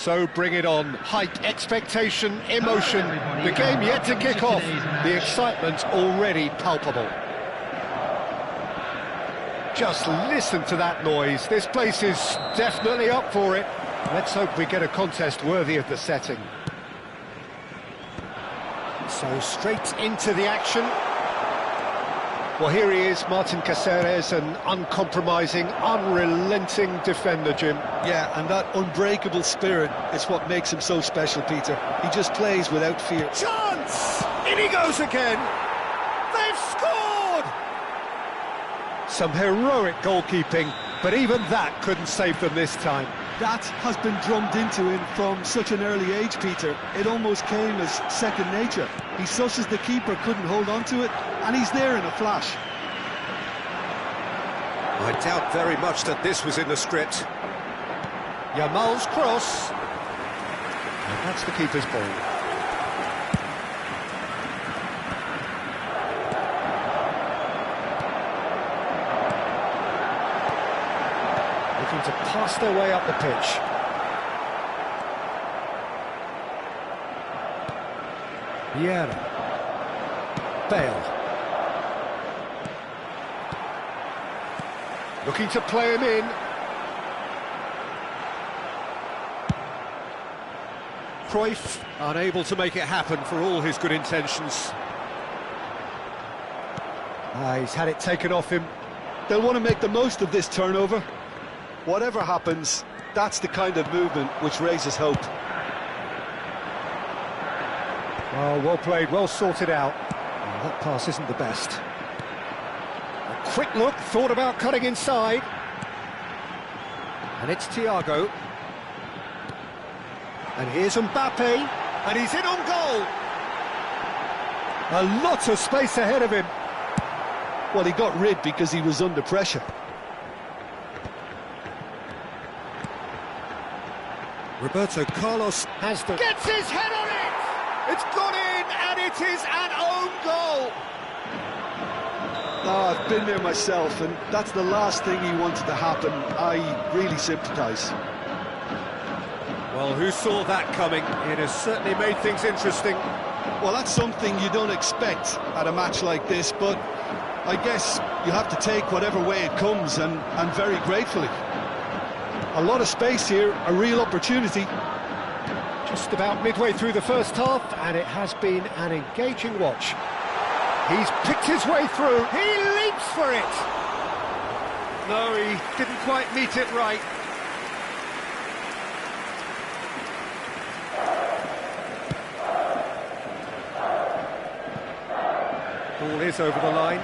So bring it on. Hype, expectation, emotion. The game yet to kick off. The excitement already palpable. Just listen to that noise. This place is definitely up for it. Let's hope we get a contest worthy of the setting. So straight into the action. Well, here he is, Martin Caceres, an uncompromising, unrelenting defender, Jim. Yeah, and that unbreakable spirit is what makes him so special, Peter. He just plays without fear. Chance! In he goes again! They've scored! Some heroic goalkeeping, but even that couldn't save them this time. That has been drummed into him from such an early age, Peter. It almost came as second nature. He susses the keeper couldn't hold on to it, and he's there in a flash. I doubt very much that this was in the script. Yamal's cross. And that's the keeper's ball. Looking to pass their way up the pitch. Vieira. Bale. Looking to play him in. Cruyff unable to make it happen for all his good intentions. He's had it taken off him. They'll want to make the most of this turnover. Whatever happens, that's the kind of movement which raises hope. Well played, well sorted out. Oh, that pass isn't the best. A quick look, thought about cutting inside. And it's Thiago. And here's Mbappe. And he's in on goal. A lot of space ahead of him. Well, he got rid because he was under pressure. Roberto Carlos has the... Gets his head on it! It's gone in, and it is an own goal! Oh, I've been there myself, and that's the last thing he wanted to happen. I really sympathise. Well, who saw that coming? It has certainly made things interesting. Well, that's something you don't expect at a match like this, but I guess you have to take whatever way it comes, and very gratefully. A lot of space here, a real opportunity. Just about midway through the first half, and it has been an engaging watch. He's picked his way through, he leaps for it! No, he didn't quite meet it right. Ball is over the line.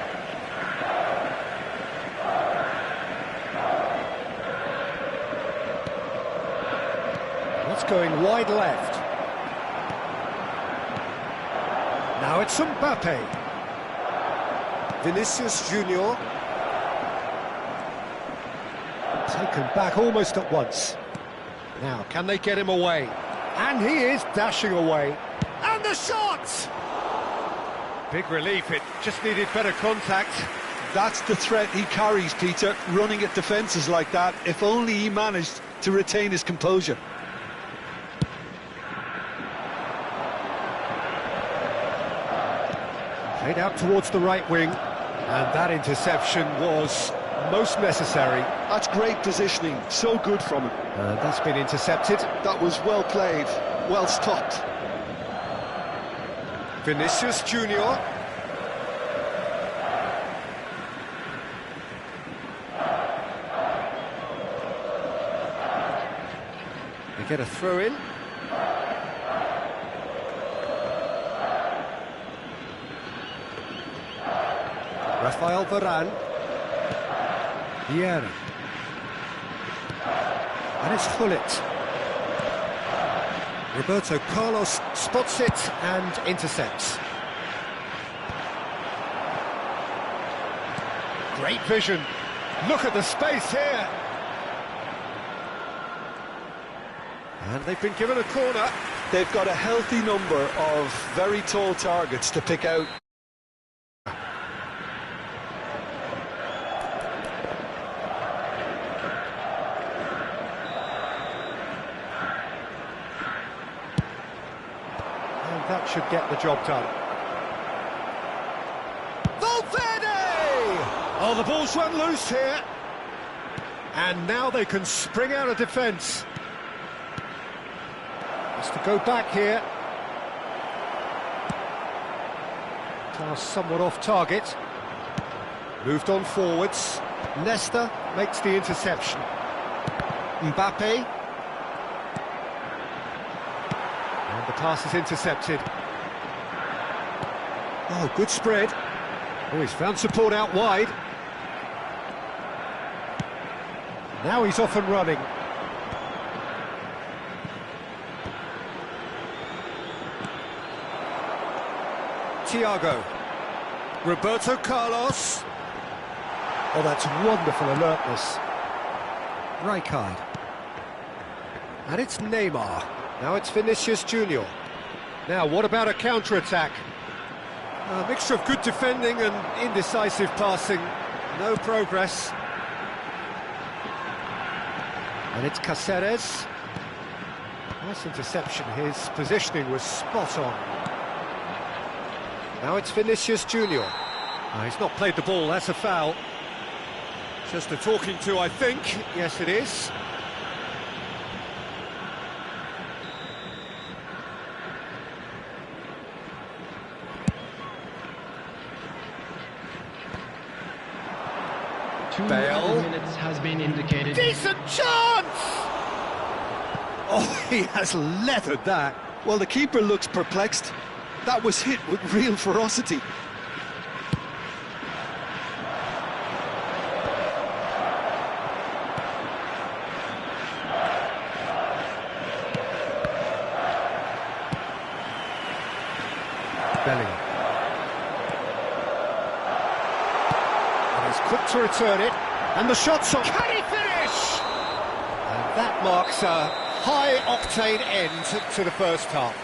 Going wide left. Now it's Mbappe. Vinicius Junior. Taken back almost at once. Now, can they get him away? And he is dashing away. And the shot! Big relief, it just needed better contact. That's the threat he carries, Peter, running at defences like that. If only he managed to retain his composure. Played out towards the right wing, and that interception was most necessary. That's great positioning, so good from him. That's been intercepted. That was well played, well stopped. Vinicius Junior. They get a throw in. Rafael Varane. Vieira. And it's Hullet. Roberto Carlos spots it and intercepts. Great vision. Look at the space here. And they've been given a corner. They've got a healthy number of very tall targets to pick out. that should get the job done. Valverde! Oh, the ball's run loose here. And now they can spring out of defence. Has to go back here. Pass somewhat off target. Moved on forwards. Nesta makes the interception. Mbappe. And the pass is intercepted. Oh, good spread. Oh, he's found support out wide. Now he's off and running. Thiago. Roberto Carlos. Oh, that's wonderful alertness. Rijkaard. And it's Neymar. Now it's Vinicius Junior. Now, what about a counter-attack? A mixture of good defending and indecisive passing. No progress. And it's Cáceres. Nice interception. His positioning was spot on. Now it's Vinicius Junior. He's not played the ball, that's a foul. Just a talking to, I think. Yes, it is. Bale. Minutes has been indicated. Decent chance! Oh, he has leathered that. Well, the keeper looks perplexed. That was hit with real ferocity. Bellingham. And he's quick to return it. And the shot's on. Can he finish? And that marks a high-octane end to the first half.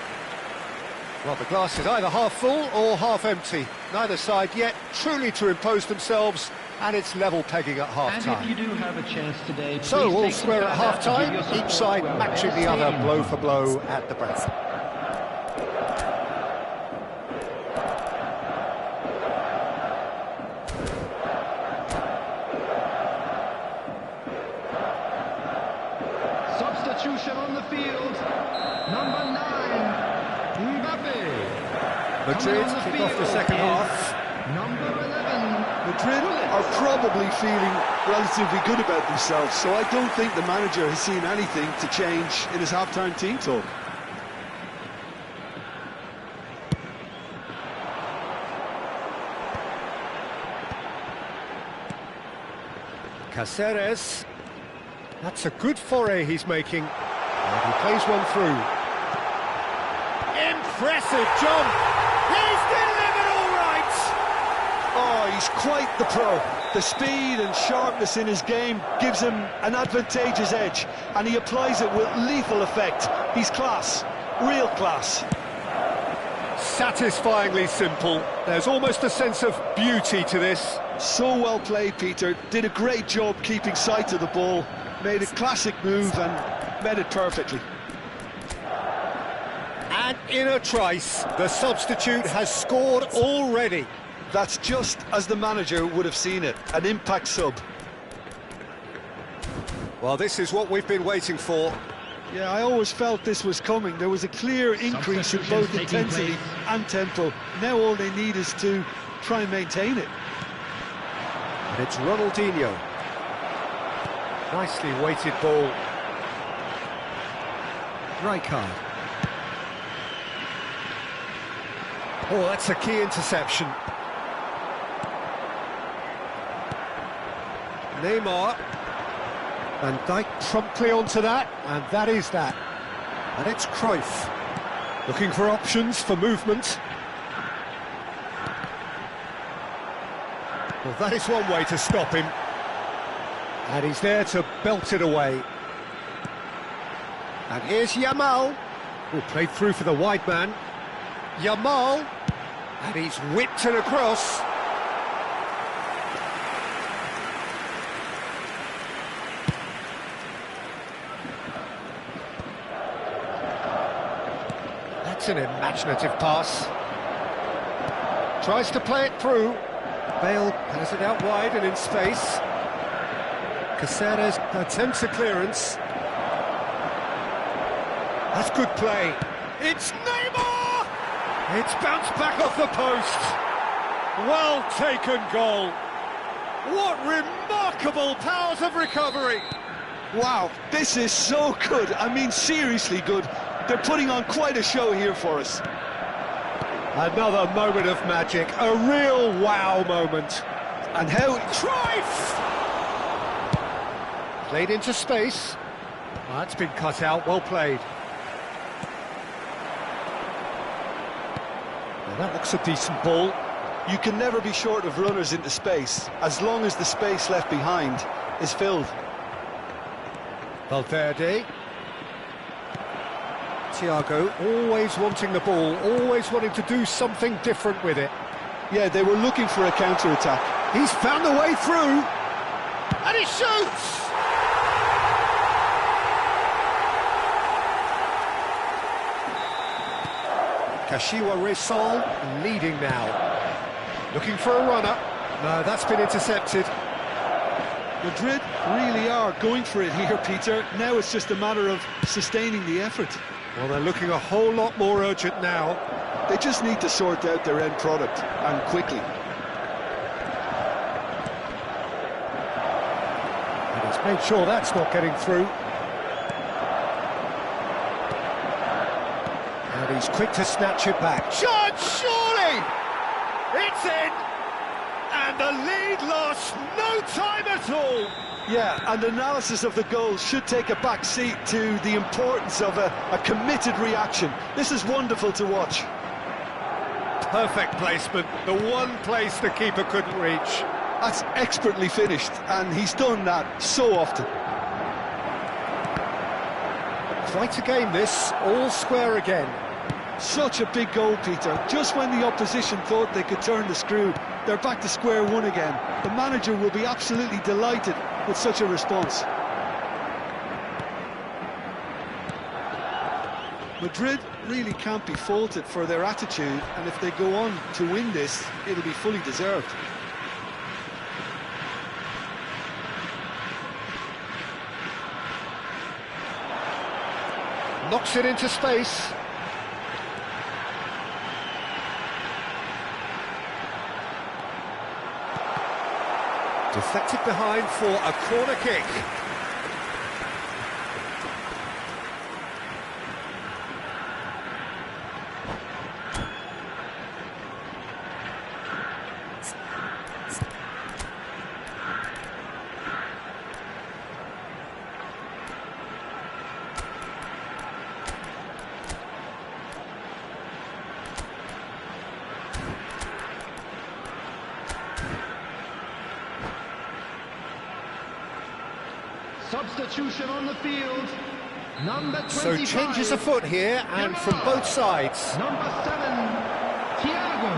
Well, the glass is either half full or half empty. Neither side yet truly to impose themselves, and it's level pegging at half-time. And if you do have a chance today, So all square at half-time, each side matching the other blow for blow at the break. Substitution on the field. Number 9. Mbappe. Madrid kick off the second half. Number 11. Madrid are probably feeling relatively good about themselves, so I don't think the manager has seen anything to change in his half-time team talk. Cáceres. That's a good foray he's making. And he plays one through. Impressive jump! He's delivered all right! Oh, he's quite the pro. The speed and sharpness in his game gives him an advantageous edge, and he applies it with lethal effect. He's class, real class. Satisfyingly simple. There's almost a sense of beauty to this. So well played, Peter. Did a great job keeping sight of the ball, made a classic move and met it perfectly. And in a trice, the substitute has scored already. That's just as the manager would have seen it, an impact sub. Well, this is what we've been waiting for. Yeah, I always felt this was coming. There was a clear increase in both intensity and tempo. Now all they need is to try and maintain it. And it's Ronaldinho. Nicely weighted ball. Rijkaard. Oh, that's a key interception. Neymar. Van Dijk promptly onto that, and that is that. And it's Cruyff. Looking for options for movement. Well, that is one way to stop him. And he's there to belt it away. And here's Yamal, who played through for the wide man. Yamal, and he's whipped it across. That's That's an imaginative pass. Tries to play it through. Bale has it out wide and in space. Caceres attempts a clearance. That's good play. It's Neymar! It's bounced back off the post. Well taken goal. What remarkable powers of recovery. Wow, this is so good. I mean, seriously good. They're putting on quite a show here for us. Another moment of magic, a real wow moment. And how... Cruyff! Played into space. That's been cut out, well played. Well, that looks a decent ball. You can never be short of runners into space, as long as the space left behind is filled. Valverde. Thiago, always wanting the ball, always wanting to do something different with it. Yeah, they were looking for a counter-attack. He's found the way through, and he shoots! Kashiwa Resol leading now. Looking for a runner. No, that's been intercepted. Madrid really are going for it here, Peter. Now it's just a matter of sustaining the effort. Well, they're looking a whole lot more urgent now. They just need to sort out their end product, and quickly. And he's made sure that's not getting through. And he's quick to snatch it back. Shot, surely! It's in! And the lead lost no time at all! Yeah, and analysis of the goal should take a back seat to the importance of a committed reaction. This is wonderful to watch. Perfect placement, the one place the keeper couldn't reach. That's expertly finished, and he's done that so often. Quite a game this, all square again. Such a big goal, Peter. Just when the opposition thought they could turn the screw, they're back to square one again. The manager will be absolutely delighted with such a response. Madrid really can't be faulted for their attitude, and if they go on to win this, it'll be fully deserved. Knocks it into space. Deflected behind for a corner kick. Substitution on the field. Number 25. So changes afoot here, and from both sides. Number 7, Thiago.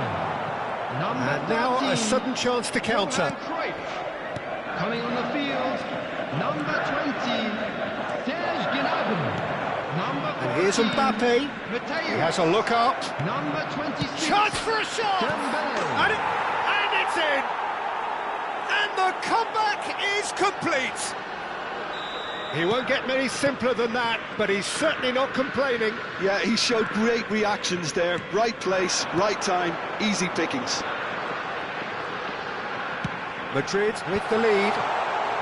Number And now 13, a sudden chance to counter. Cruyff. Coming on the field, number 20, Serge Gnabry. Number 14, And here's Mbappe. Mateo. He has a look up. Number 26, Chance for a shot! Dembele. And it's in! And the comeback is complete! He won't get many simpler than that, but he's certainly not complaining. Yeah, he showed great reactions there. Right place, right time, easy pickings. Madrid with the lead.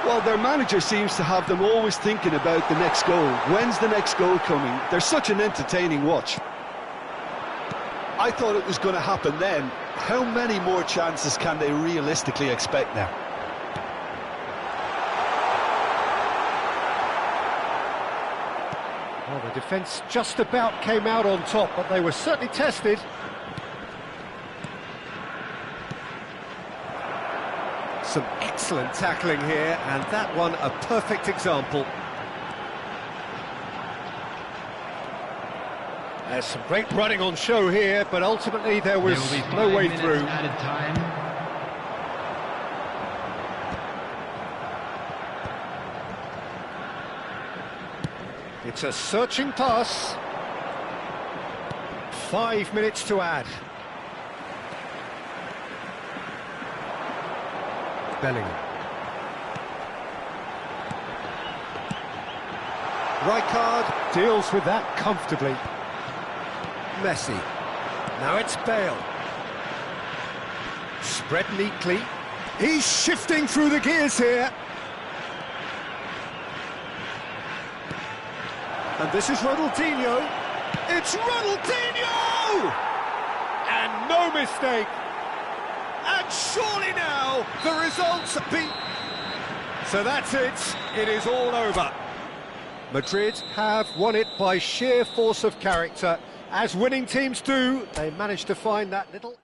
Well, their manager seems to have them always thinking about the next goal. When's the next goal coming? They're such an entertaining watch. I thought it was going to happen then. How many more chances can they realistically expect now? Well, the defence just about came out on top, but they were certainly tested. Some excellent tackling here, and that one a perfect example. There's some great running on show here, but ultimately there was no way through. Added time. It's a searching pass. 5 minutes to add. Bellingham. Rijkaard deals with that comfortably. Messi. Now it's Bale. Spread neatly. He's shifting through the gears here. And this is Ronaldinho. It's Ronaldinho! And no mistake. And surely now the results have been... So that's it. It is all over. Madrid have won it by sheer force of character. As winning teams do, they managed to find that little...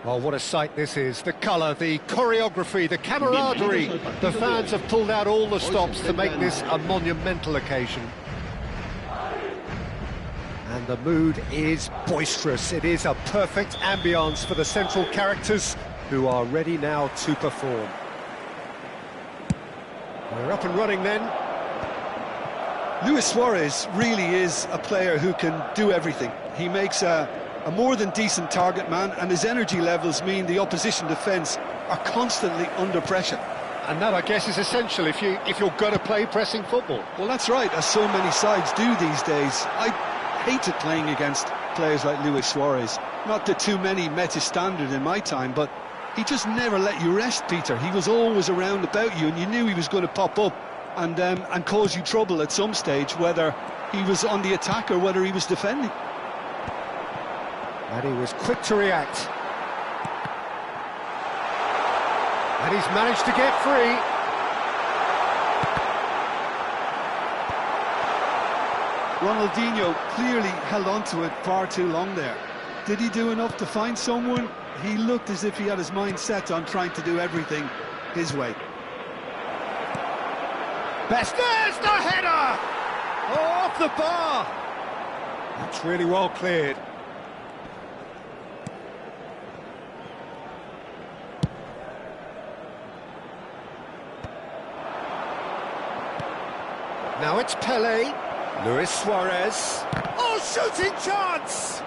Well, what a sight this is. The colour, the choreography, the camaraderie. The fans have pulled out all the stops to make this a monumental occasion. And the mood is boisterous. It is a perfect ambience for the central characters who are ready now to perform. We're up and running then. Luis Suarez really is a player who can do everything. He makes a more than decent target man, and his energy levels mean the opposition defence are constantly under pressure. And that, I guess, is essential if you're going to play pressing football. Well, that's right, as so many sides do these days. I hated playing against players like Luis Suarez. Not that too many met his standard in my time, but he just never let you rest, Peter. He was always around about you, and you knew he was going to pop up and cause you trouble at some stage, whether he was on the attack or whether he was defending. And he was quick to react. And he's managed to get free. Ronaldinho clearly held on to it far too long there. Did he do enough to find someone? He looked as if he had his mind set on trying to do everything his way. Best, there's the header! Oh, off the bar! That's really well cleared. Now it's Pelé, Luis Suarez. Oh, shooting chance!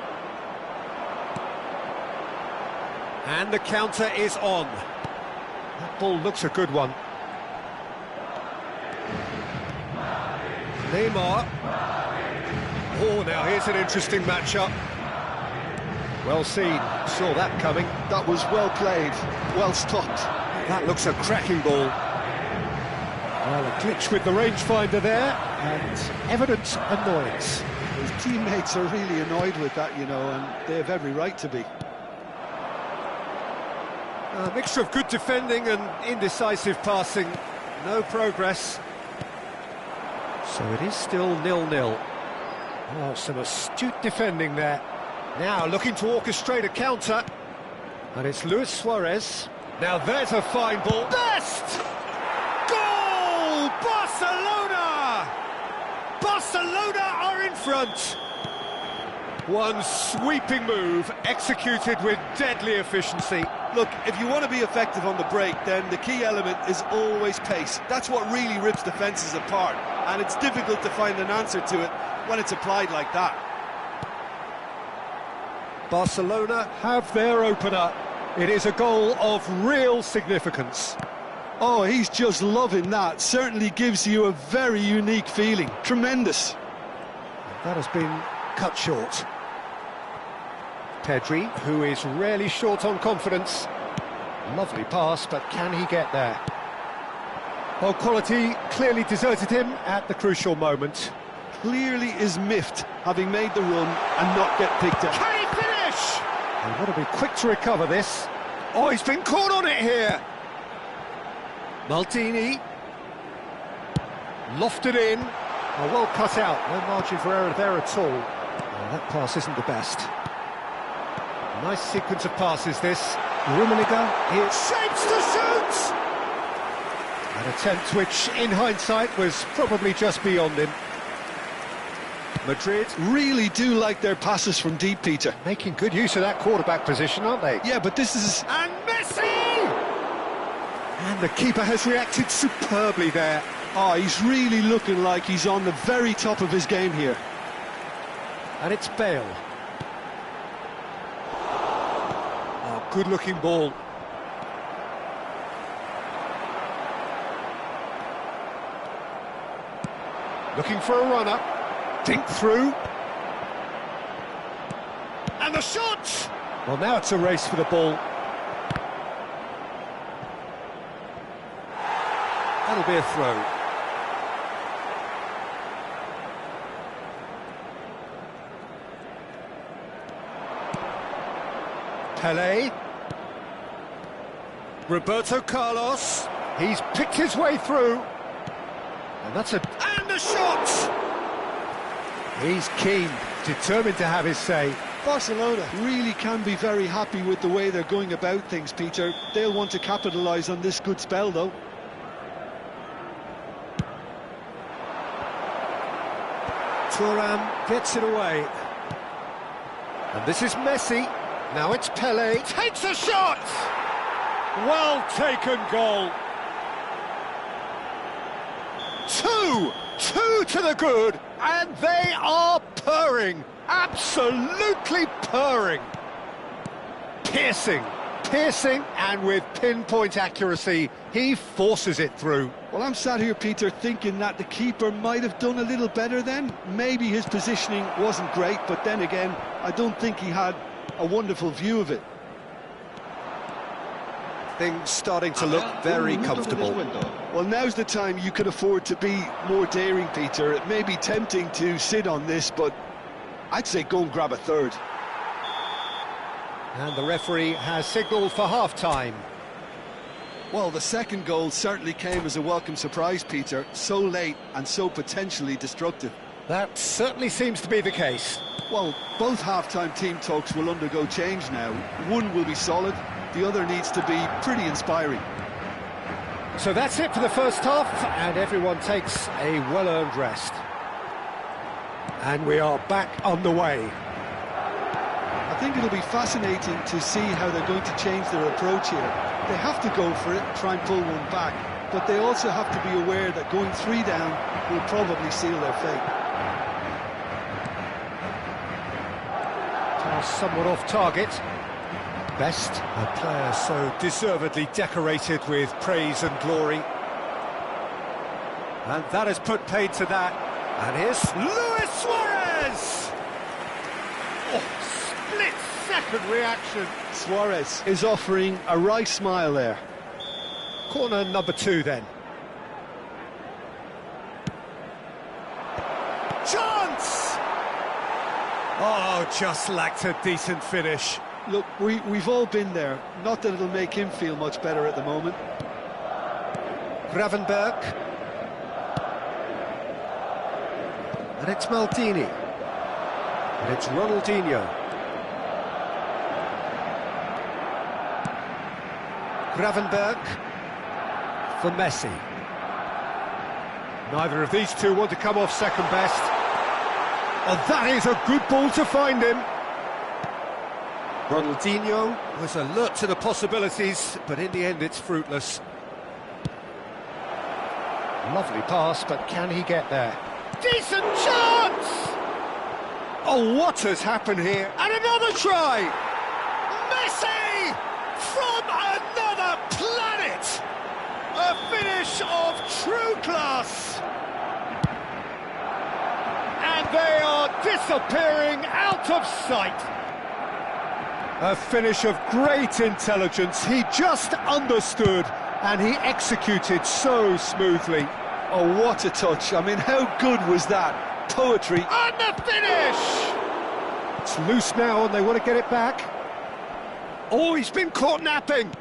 And the counter is on. That ball looks a good one. Neymar. Oh, now here's an interesting matchup. Well seen, saw that coming. That was well played, well stopped. That looks a cracking ball. Well, a glitch with the rangefinder there, and evident annoyance. His teammates are really annoyed with that, you know, and they have every right to be. A mixture of good defending and indecisive passing. No progress. So it is still 0-0. Oh, some astute defending there. Now looking to orchestrate a counter. And it's Luis Suarez. Now there's a fine ball. Best! Goal! Bust! Barcelona! Barcelona are in front! One sweeping move, executed with deadly efficiency. Look, if you want to be effective on the break, then the key element is always pace. That's what really rips defences apart, and it's difficult to find an answer to it when it's applied like that. Barcelona have their opener. It is a goal of real significance. Oh, he's just loving that. Certainly gives you a very unique feeling. Tremendous. That has been cut short. Pedri, who is rarely short on confidence. Lovely pass, but can he get there? Well, quality clearly deserted him at the crucial moment. Clearly is miffed, having made the run and not get picked up. Can he finish? They've got to be quick to recover this. Oh, he's been caught on it here. Maldini. Lofted in. Oh, well cut out. No margin for error there at all. Oh, that pass isn't the best. Nice sequence of passes, this. Rummenigge, it shapes to shoot! An attempt which, in hindsight, was probably just beyond him. Madrid really do like their passes from deep, Peter. making good use of that quarterback position, aren't they? Yeah, but this is... And Messi! And the keeper has reacted superbly there. Oh, he's really looking like he's on the very top of his game here. And it's Bale. Oh, good-looking ball. Looking for a runner. Dink through. And the shot! Well, now it's a race for the ball. That'll be a throw. Pelé. Roberto Carlos. He's picked his way through. And that's a... And a shot! He's keen, determined to have his say. Barcelona really can be very happy with the way they're going about things, Peter. They'll want to capitalise on this good spell, though. Thuram gets it away. And this is Messi. Now it's Pelé. Takes a shot! Well taken goal. Two to the good, and they are purring. Absolutely purring. Piercing, and with pinpoint accuracy, he forces it through. Well, I'm sat here, Peter, thinking that the keeper might have done a little better then. Maybe his positioning wasn't great, but then again, I don't think he had a wonderful view of it. Things starting to look very comfortable. Well, now's the time you could afford to be more daring, Peter. It may be tempting to sit on this, but I'd say go and grab a third. And the referee has signalled for half-time. Well, the second goal certainly came as a welcome surprise, Peter. So late and so potentially destructive. That certainly seems to be the case. Well, both half-time team talks will undergo change now. One will be solid, the other needs to be pretty inspiring. So that's it for the first half, and everyone takes a well-earned rest. And we are back on the way. I think it'll be fascinating to see how they're going to change their approach here. They have to go for it, try and pull one back, but they also have to be aware that going 3 down will probably seal their fate. Pass somewhat off target. Best, a player so deservedly decorated with praise and glory. And that has put paid to that. And here's Luis Suarez! Oh, split-second reaction. Suarez is offering a right smile there. Corner number 2 then. Chance! Oh, just lacked a decent finish. Look, we've all been there. Not that it'll make him feel much better at the moment. Gravenberg. And it's Maldini. And it's Ronaldinho. Gravenberg for Messi. Neither of these two want to come off second best. Oh, that is a good ball to find him. Ronaldinho was alert to the possibilities, but in the end it's fruitless. Lovely pass, but can he get there? Decent chance! Oh, what has happened here? And another try! Messi! From another planet! A finish of true class! And they are disappearing out of sight. A finish of great intelligence. He just understood and he executed so smoothly. Oh, what a touch. I mean, how good was that? Poetry. And the finish! It's loose now and they want to get it back. Oh, he's been caught napping.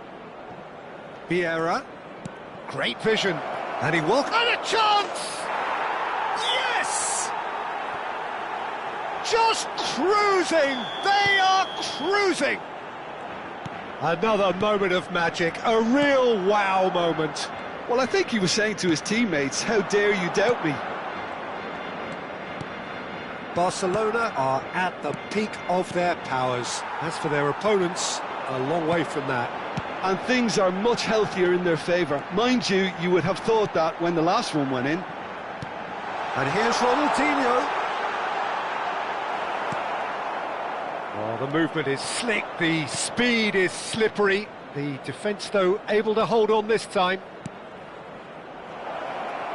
Vieira. Great vision. And he walked. And a chance! Yes! Just cruising! They are cruising! Another moment of magic, a real wow moment. Well, I think he was saying to his teammates, how dare you doubt me? Barcelona are at the peak of their powers. As for their opponents, a long way from that. And things are much healthier in their favour. Mind you, you would have thought that when the last one went in. And here's Ronaldinho. Oh, the movement is slick, the speed is slippery. The defence, though, able to hold on this time.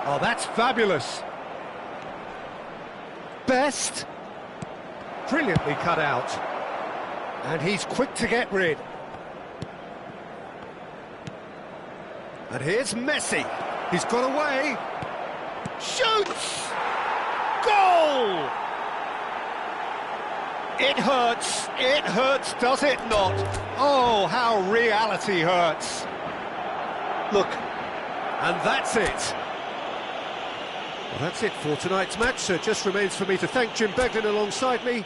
Oh, that's fabulous. Best. Brilliantly cut out. And he's quick to get rid. And here's Messi. He's got away. Shoots! Goal! It hurts, does it not? Oh, how reality hurts. Look, and that's it. Well, that's it for tonight's match, so it just remains for me to thank Jim Beglin alongside me.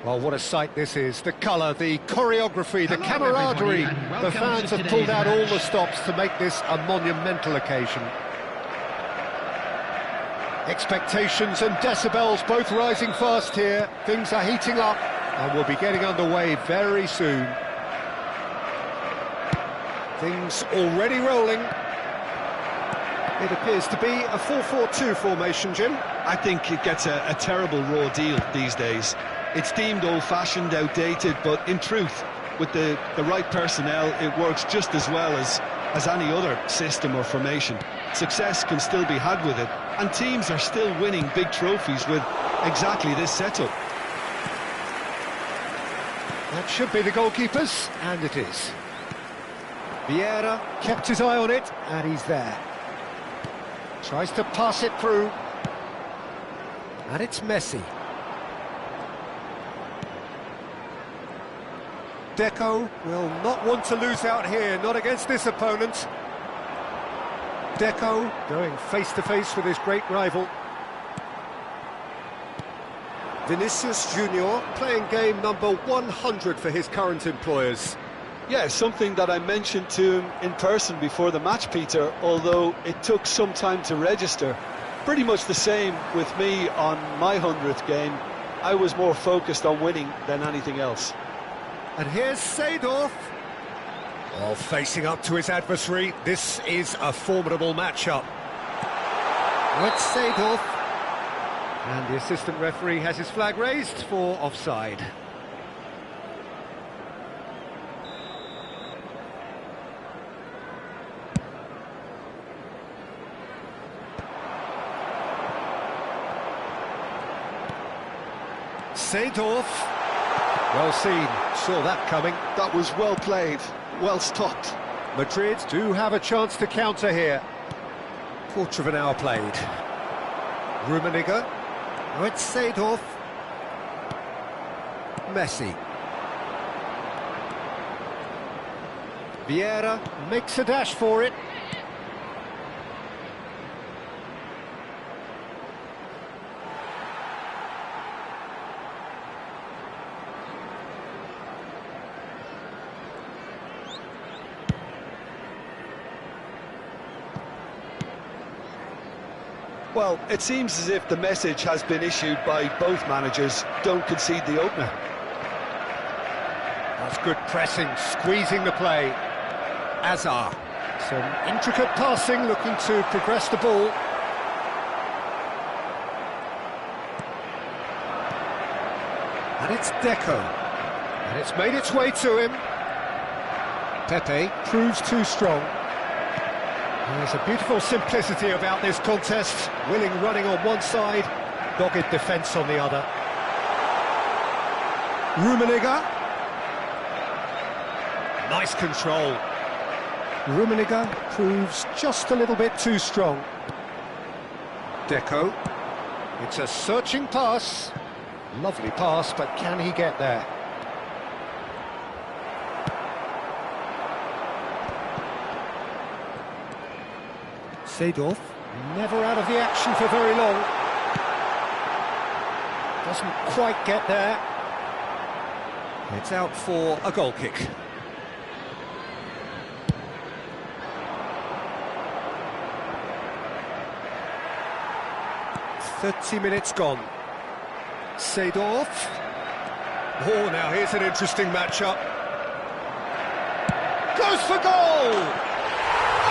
Well, what a sight this is. The colour, the choreography, the Hello, camaraderie. everybody, and The welcome fans to have pulled out today's all the match. stops to make this a monumental occasion. Expectations and decibels both rising fast here. Things are heating up and we'll be getting underway very soon. Things already rolling. It appears to be a 4-4-2 formation, Jim. I think it gets a terrible raw deal these days. It's deemed old-fashioned, outdated, but in truth, with the right personnel, it works just as well as any other system or formation. Success can still be had with it, and teams are still winning big trophies with exactly this setup. That should be the goalkeepers, and it is. Vieira kept his eye on it, and he's there. Tries to pass it through. And it's Messi. Deco will not want to lose out here, not against this opponent. Deco going face-to-face with his great rival. Vinicius Junior playing game number 100 for his current employers. Yeah, something that I mentioned to him in person before the match, Peter, although it took some time to register. Pretty much the same with me on my 100th game. I was more focused on winning than anything else. And here's Seedorf. Well, facing up to his adversary, this is a formidable matchup. It's Seedorf. And the assistant referee has his flag raised for offside. Seedorf. Well seen, saw that coming. That was well played, well stopped. Madrid do have a chance to counter here. Quarter of an hour played. Rummenigge. Now it's Seedorf. Messi. Vieira makes a dash for it. Well, it seems as if the message has been issued by both managers: don't concede the opener. That's good pressing, squeezing the play. Azar. Some intricate passing, looking to progress the ball. And it's Deco. And it's made its way to him. Pepe proves too strong. There's a beautiful simplicity about this contest. Willing running on one side, dogged defence on the other. Rummenigge. Nice control. Rummenigge proves just a little bit too strong. Deco. It's a searching pass. Lovely pass, but can he get there? Seedorf, never out of the action for very long. Doesn't quite get there. It's out for a goal kick. "30 minutes gone. Seedorf. Oh, now here's an interesting matchup. Goes for goal!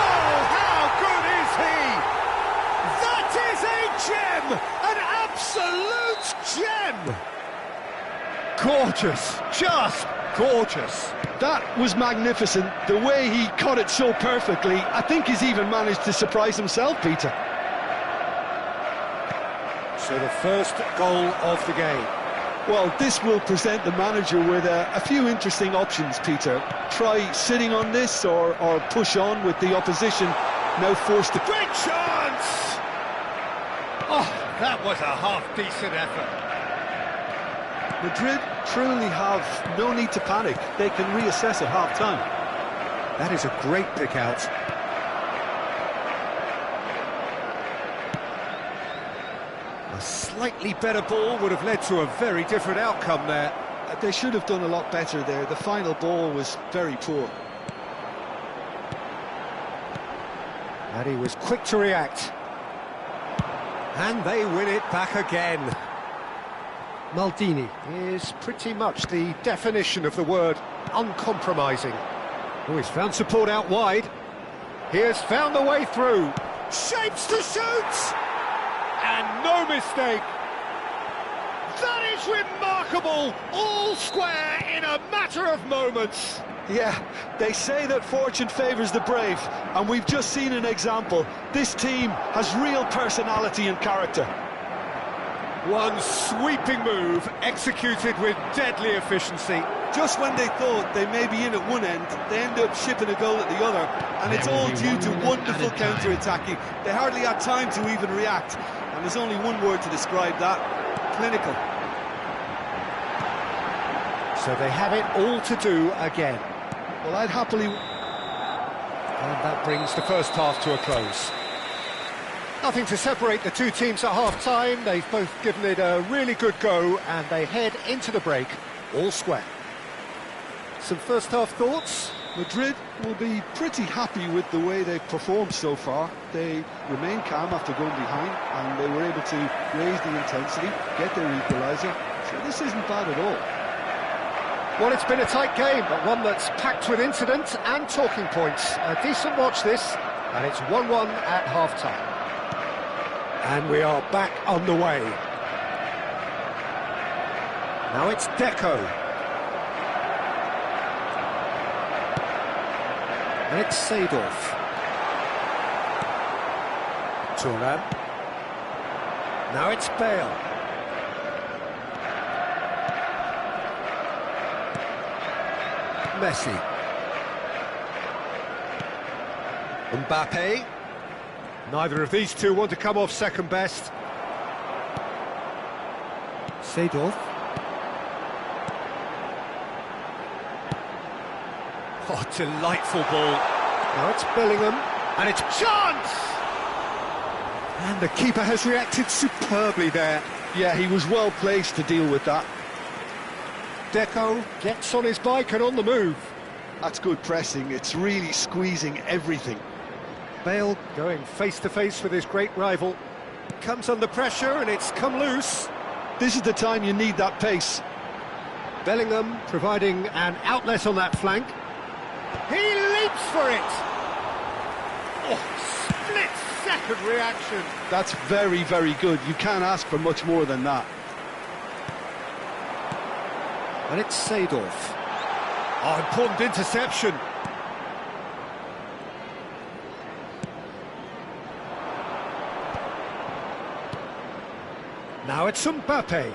Oh, how good is he? That is a gem! An absolute gem! Gorgeous, just gorgeous. That was magnificent. The way he caught it so perfectly, I think he's even managed to surprise himself, Peter. So the first goal of the game. Well, this will present the manager with a few interesting options, Peter. Try sitting on this or push on with the opposition now forced to... Great chance! Oh, that was a half-decent effort. Madrid truly have no need to panic. They can reassess at half-time. That is a great pick-out. A slightly better ball would have led to a very different outcome there. They should have done a lot better there. The final ball was very poor. And he was quick to react. And they win it back again. Maldini is pretty much the definition of the word uncompromising. Oh, he's found support out wide. He has found the way through. Shapes to shoot! And no mistake. That is remarkable! All square in a matter of moments. Yeah, they say that fortune favours the brave, and we've just seen an example. This team has real personality and character. One sweeping move, executed with deadly efficiency. Just when they thought they may be in at one end, they end up shipping a goal at the other, and it's all due to wonderful counter-attacking. They hardly had time to even react, and there's only one word to describe that: clinical. So they have it all to do again. Well, I'd happily... And that brings the first half to a close. Nothing to separate the two teams at half-time. They've both given it a really good go, and they head into the break all square. Some first-half thoughts? Madrid will be pretty happy with the way they've performed so far. They remain calm after going behind, and they were able to raise the intensity, get their equaliser. So this isn't bad at all. Well, it's been a tight game, but one that's packed with incident and talking points. A decent watch this, and it's 1-1 at half-time. And we are back on the way. Now it's Deco. And it's Seedorf. Turan. Now it's Bale. Messi. Mbappe. Neither of these two want to come off second best. Seedorf. Oh, delightful ball. Now it's Bellingham, and it's chance! And the keeper has reacted superbly there. Yeah, he was well placed to deal with that. Deco gets on his bike and on the move. That's good pressing. It's really squeezing everything. Bale going face-to-face with his great rival. Comes under pressure and it's come loose. This is the time you need that pace. Bellingham providing an outlet on that flank. He leaps for it! Oh, split-second reaction. That's very, very good. You can't ask for much more than that. And it's Seedorf. Oh, important interception. Now it's Mbappe.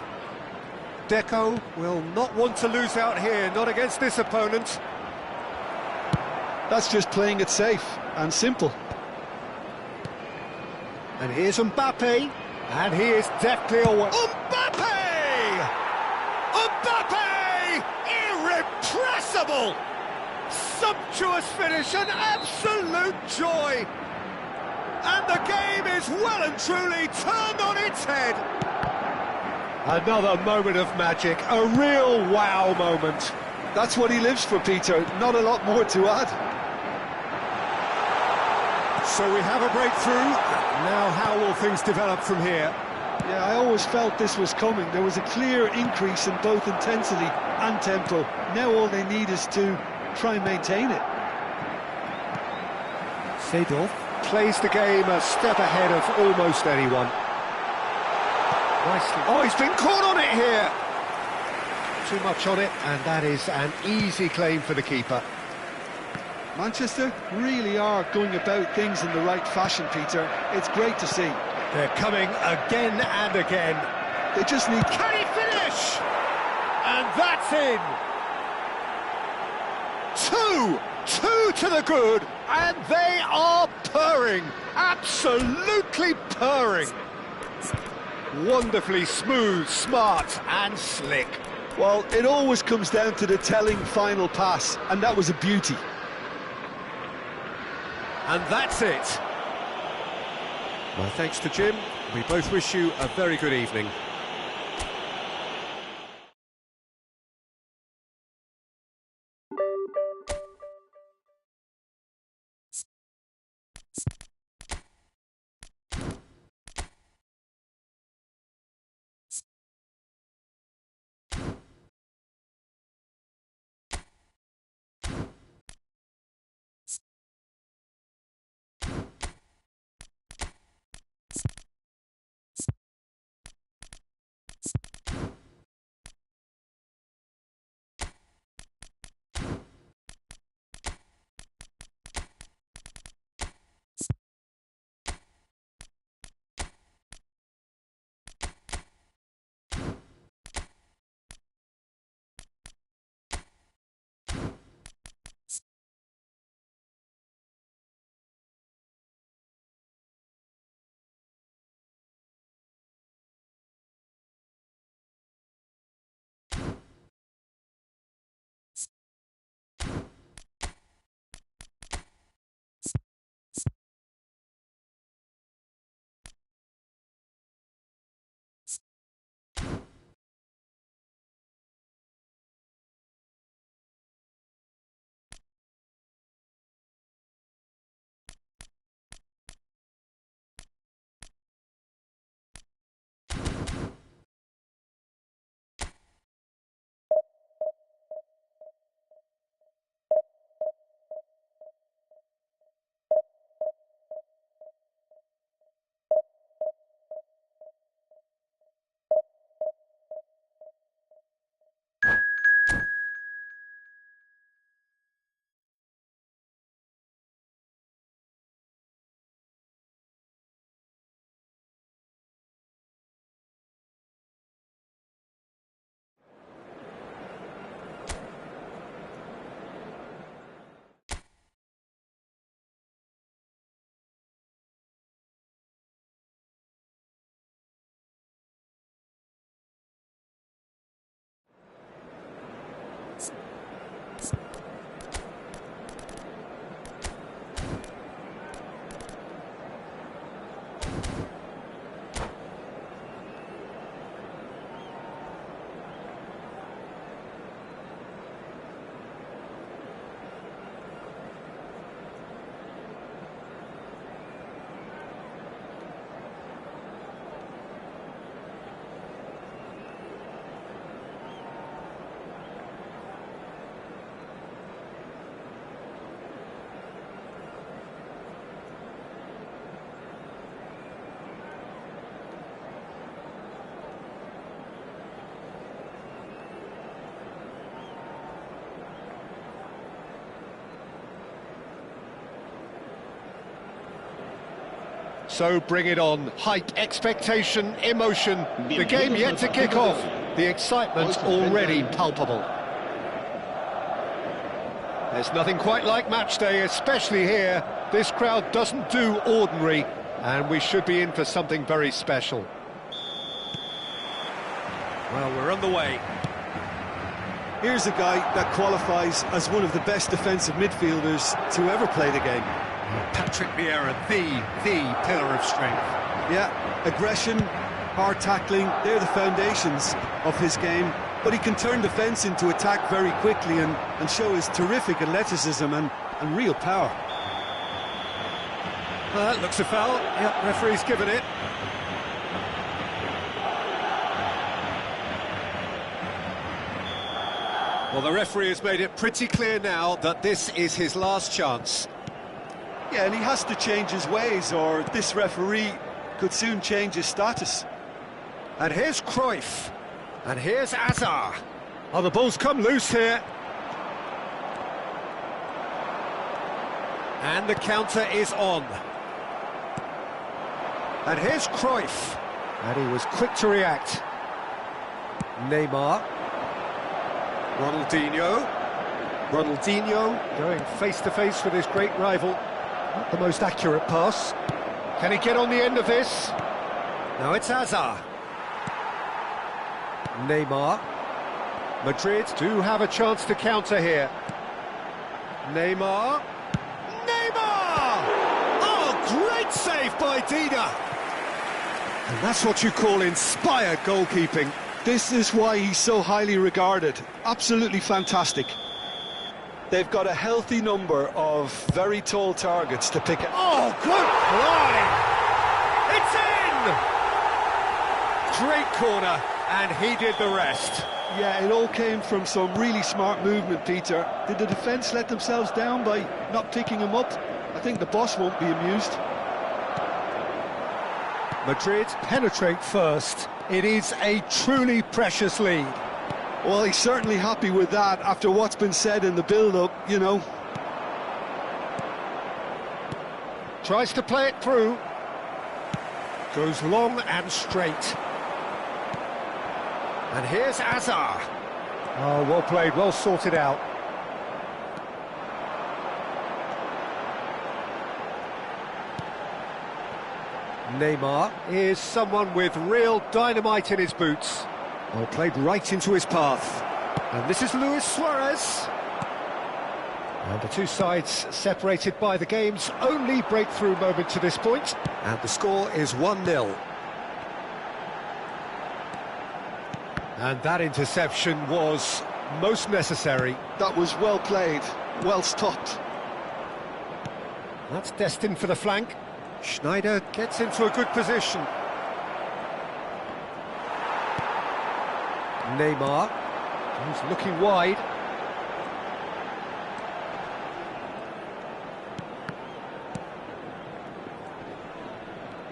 Deco will not want to lose out here, not against this opponent. That's just playing it safe and simple. And here's Mbappe, and he is deftly away. Mbappe! Mbappe! Irrepressible! Sumptuous finish, an absolute joy! And the game is well and truly turned on its head. Another moment of magic, a real wow moment. That's what he lives for, Peter. Not a lot more to add. So we have a breakthrough. Now how will things develop from here? Yeah, I always felt this was coming. There was a clear increase in both intensity and tempo. Now all they need is to try and maintain it. Seedorf plays the game a step ahead of almost anyone. Nicely. Oh, he's been caught on it here! Too much on it, and that is an easy claim for the keeper. Manchester really are going about things in the right fashion, Peter. It's great to see. They're coming again and again. They just need... Can he finish? And that's in! Two to the good, and they are purring. Absolutely purring. Wonderfully smooth, smart and slick. Well, it always comes down to the telling final pass, and that was a beauty. And that's it. My thanks to Jim. We both wish you a very good evening. So bring it on. Hype, expectation, emotion. The game yet to kick off. The excitement already palpable. There's nothing quite like match day, especially here. This crowd doesn't do ordinary, and we should be in for something very special. Well, we're on the way. Here's a guy that qualifies as one of the best defensive midfielders to ever play the game. Patrick Vieira, the pillar of strength. Yeah, aggression, hard tackling, they're the foundations of his game. But he can turn defence into attack very quickly and show his terrific athleticism and real power. That looks a foul. Yep, referee's given it. Well, the referee has made it pretty clear now that this is his last chance. Yeah, and he has to change his ways, or this referee could soon change his status. And here's Cruyff. And here's Azar. Oh, the ball's come loose here. And the counter is on. And here's Cruyff. And he was quick to react. Neymar. Ronaldinho going face-to-face with his great rival. Not the most accurate pass. Can he get on the end of this? Now it's Azar. Neymar. Madrid do have a chance to counter here. Neymar. Oh, great save by Dida. And that's what you call inspired goalkeeping. This is why he's so highly regarded. Absolutely fantastic. They've got a healthy number of very tall targets to pick at. Oh, good play! It's in! Great corner, and he did the rest. Yeah, it all came from some really smart movement, Peter. Did the defence let themselves down by not picking him up? I think the boss won't be amused. Madrid penetrate first. It is a truly precious lead. Well, he's certainly happy with that after what's been said in the build-up, you know. Tries to play it through. Goes long and straight. And here's Azar. Oh, well played, well sorted out. Neymar is someone with real dynamite in his boots. Well played right into his path. And this is Luis Suarez. And the two sides separated by the game's only breakthrough moment to this point. And the score is 1-0. And that interception was most necessary. That was well played, well stopped. That's destined for the flank. Schneider gets into a good position. Neymar, he's looking wide.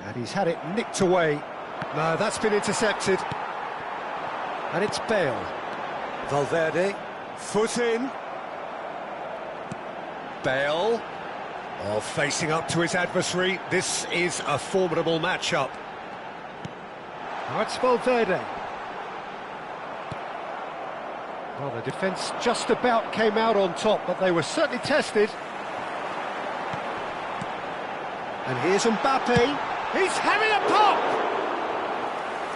And he's had it nicked away. No, that's been intercepted. And it's Bale. Valverde, foot in. Bale. Oh, facing up to his adversary. This is a formidable matchup. Now it's Valverde. Well, the defence just about came out on top, but they were certainly tested. And here's Mbappe. He's having a pop!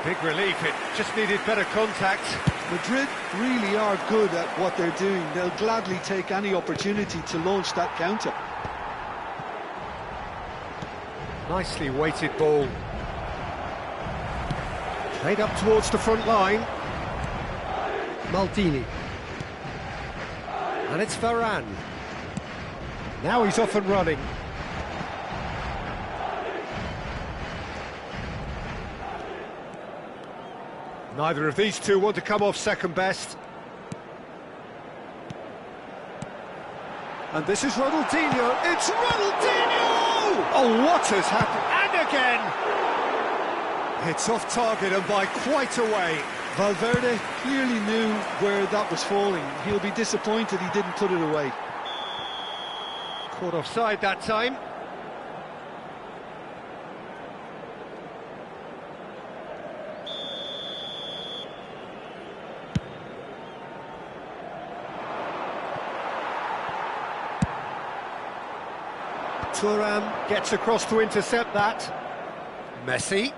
Big relief, it just needed better contact. Madrid really are good at what they're doing. They'll gladly take any opportunity to launch that counter. Nicely weighted ball. Played up towards the front line. Maldini. And it's Varane. Now he's off and running. Neither of these two want to come off second best. And this is Ronaldinho. It's Ronaldinho! Oh, what has happened? And again! It's off target and by quite a way. Valverde clearly knew where that was falling. He'll be disappointed he didn't put it away. Caught offside that time. Thuram gets across to intercept that. Messi.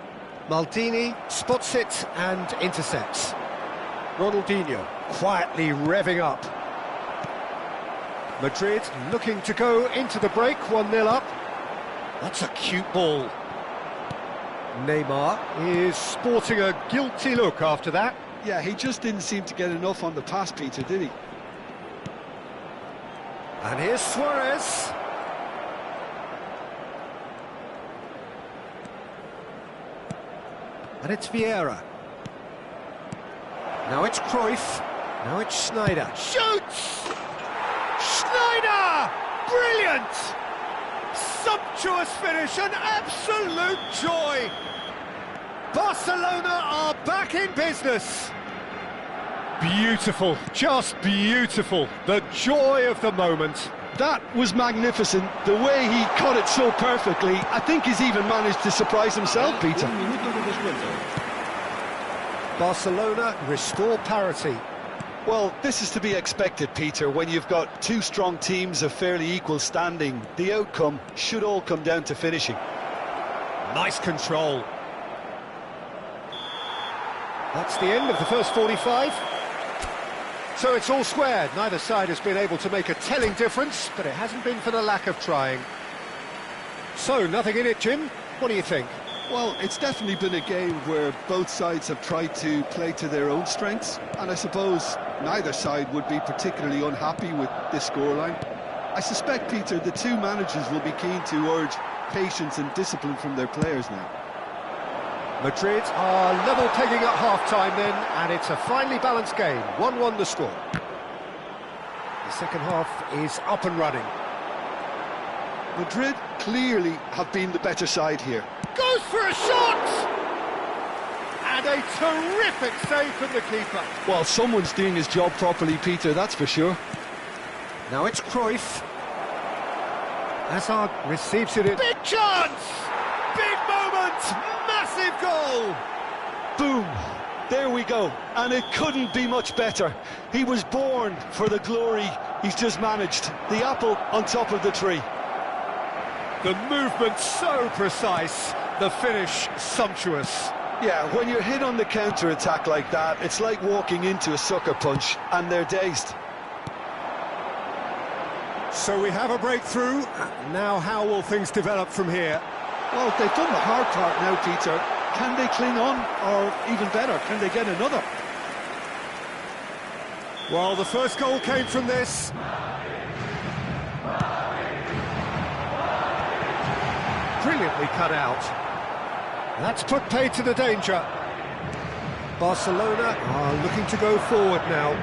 Maldini spots it and intercepts. Ronaldinho quietly revving up. Madrid looking to go into the break, 1-0 up. That's a cute ball. Neymar is sporting a guilty look after that. Yeah, he just didn't seem to get enough on the pass, Peter, did he? And here's Suarez. And it's Vieira. Now it's Cruyff. Now it's Schneider. Shoots! Schneider! Brilliant! Sumptuous finish, an absolute joy! Barcelona are back in business. Beautiful, just beautiful. The joy of the moment. That was magnificent. The way he cut it so perfectly, I think he's even managed to surprise himself, Peter. Barcelona restore parity. Well, this is to be expected, Peter. When you've got two strong teams of fairly equal standing, the outcome should all come down to finishing. Nice control. That's the end of the first 45. So it's all squared. Neither side has been able to make a telling difference, but it hasn't been for the lack of trying. So, nothing in it, Jim. What do you think? Well, it's definitely been a game where both sides have tried to play to their own strengths, and I suppose neither side would be particularly unhappy with this scoreline. I suspect, Peter, the two managers will be keen to urge patience and discipline from their players now. Madrid are level pegging at half-time then, and it's a finely balanced game. 1-1 the score. The second half is up and running. Madrid clearly have been the better side here. Goes for a shot! And a terrific save from the keeper. Well, someone's doing his job properly, Peter, that's for sure. Now it's Cruyff. Hazard receives it in. Big chance! Big moment! Massive goal! Boom! There we go. And it couldn't be much better. He was born for the glory he's just managed. The apple on top of the tree. The movement so precise, the finish sumptuous. Yeah, when you're hit on the counter-attack like that, it's like walking into a sucker punch, and they're dazed. So we have a breakthrough. Now how will things develop from here? Well, they've done the hard part now, Peter. Can they cling on, or even better, can they get another? Well, the first goal came from this. Brilliantly cut out. That's put paid to the danger. Barcelona are looking to go forward now.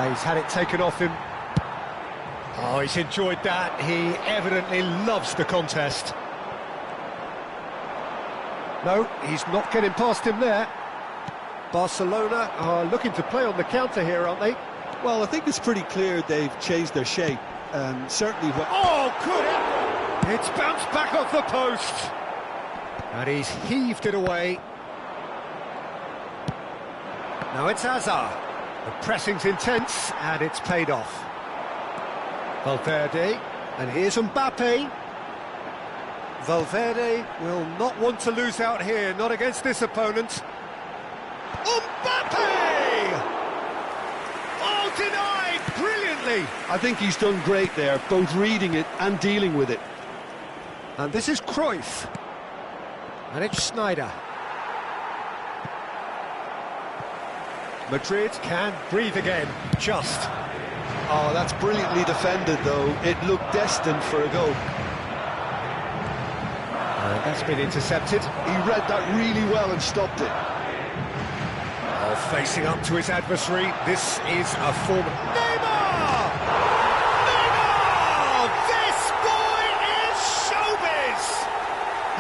He's had it taken off him. Oh, he's enjoyed that. He evidently loves the contest. No, he's not getting past him there. Barcelona are looking to play on the counter here, aren't they? Well, I think it's pretty clear they've changed their shape. Certainly what... Oh, could it? It's bounced back off the post. And he's heaved it away. Now it's Hazard. The pressing's intense, and it's paid off. Valverde, and here's Mbappe. Valverde will not want to lose out here, not against this opponent. Mbappe! Oh, denied brilliantly. I think he's done great there, both reading it and dealing with it. And this is Cruyff. And it's Schneider. Madrid can breathe again, just. Oh, that's brilliantly defended, though. It looked destined for a goal. That's been intercepted. He read that really well and stopped it. Oh, facing up to his adversary, this is a form... Neymar! Neymar! This boy is showbiz!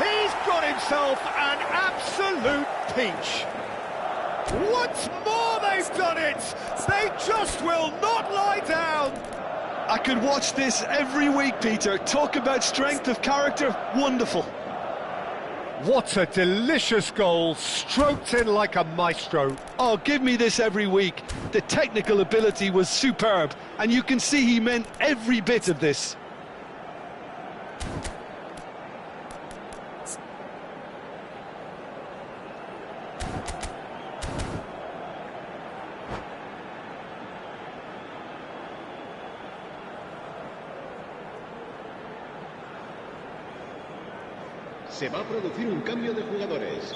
He's got himself an absolute peach. Once more they've done it! They just will not lie down! I could watch this every week, Peter. Talk about strength of character, wonderful. What a delicious goal, stroked in like a maestro. Oh, give me this every week. The technical ability was superb, and you can see he meant every bit of this. Se va a producir un cambio de jugadores.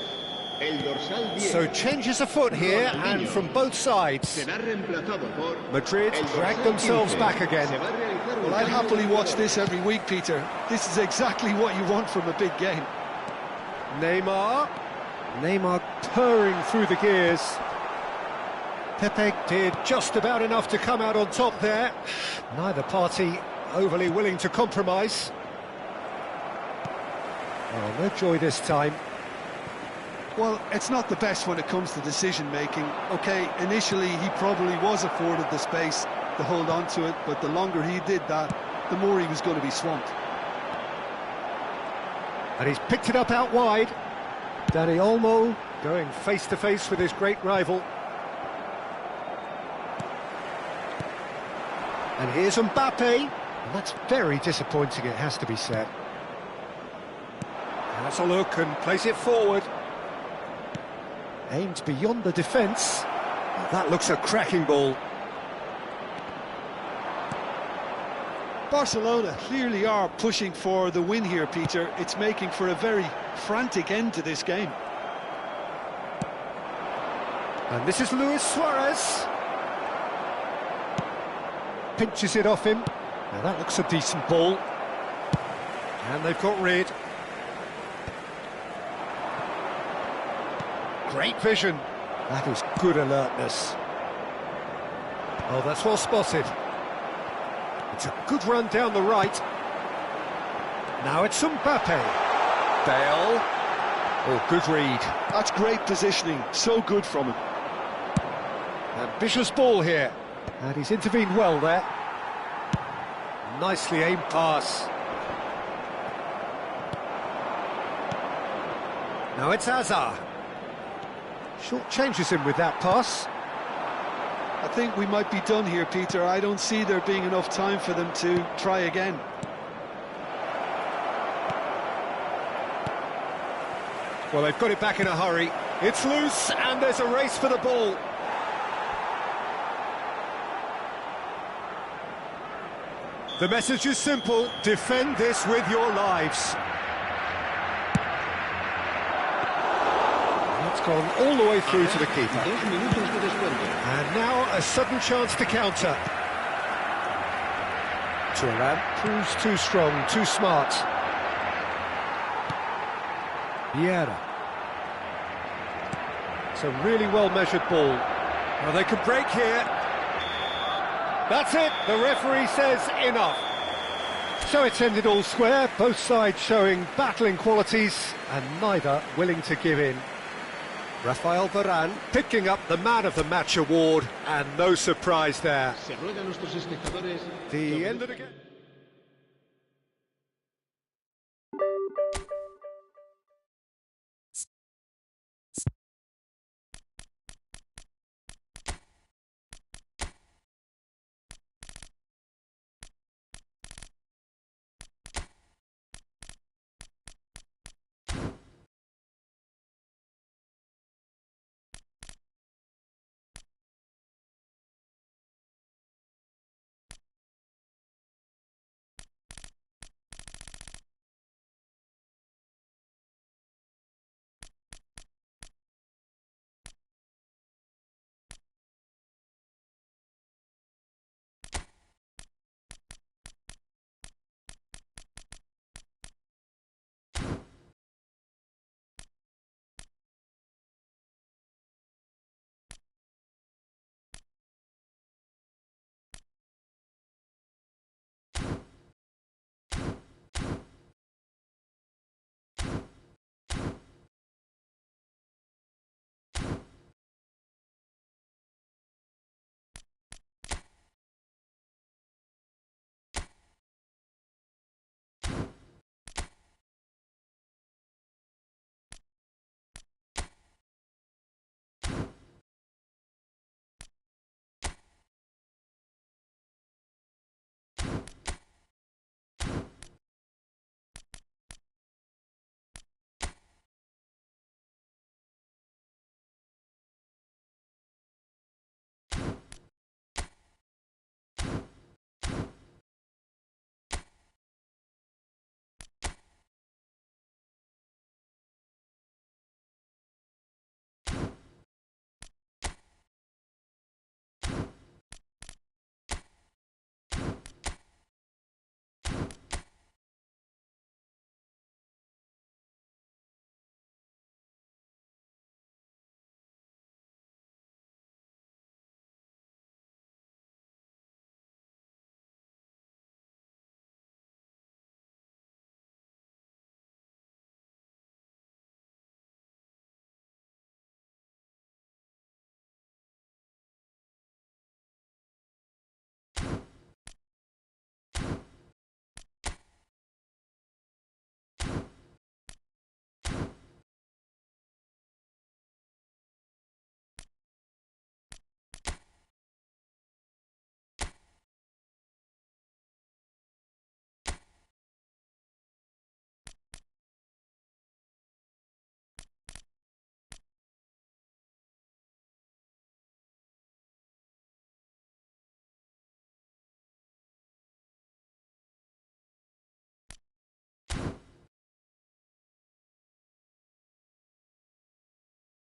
El dorsal 10. So changes afoot here, and from both sides. Será reemplazado por Madrid el dorsal drag themselves 15. back again. Se va a realizar un Well, I'd cambio happily de watch jugadores. this every week, Peter. This is exactly what you want from a big game. Neymar purring through the gears. Pepe did just about enough to come out on top there. Neither party overly willing to compromise. Well, no joy this time. Well, it's not the best when it comes to decision-making. OK, initially he probably was afforded the space to hold on to it, but the longer he did that, the more he was going to be swamped. And he's picked it up out wide. Dani Olmo going face-to-face with his great rival. And here's Mbappe. And that's very disappointing, it has to be said. Has a look and plays it forward. Aimed beyond the defence. That looks a cracking ball. Barcelona clearly are pushing for the win here, Peter. It's making for a very frantic end to this game. And this is Luis Suarez. Pinches it off him. Now that looks a decent ball. And they've got rid. Great vision. That is good alertness. Oh, that's well spotted. It's a good run down the right. Now it's Mbappe. Bale. Oh, good read. That's great positioning. So good from him. Ambitious ball here. And he's intervened well there. Nicely aimed pass. Now it's Hazard. Short changes him with that pass. I think we might be done here, Peter. I don't see there being enough time for them to try again. Well, they've got it back in a hurry. It's loose, and there's a race for the ball. The message is simple: defend this with your lives. It's gone all the way through to the keeper. 2 minutos de descuento. And now a sudden chance to counter. Thuram proves too strong, too smart. Vieira. It's a really well-measured ball. Well, they could break here. That's it, the referee says enough. So it's ended all square, both sides showing battling qualities and neither willing to give in. Rafael Varane picking up the Man of the Match award, and no surprise there. Se ruega a nuestros espectadores. The end of the game.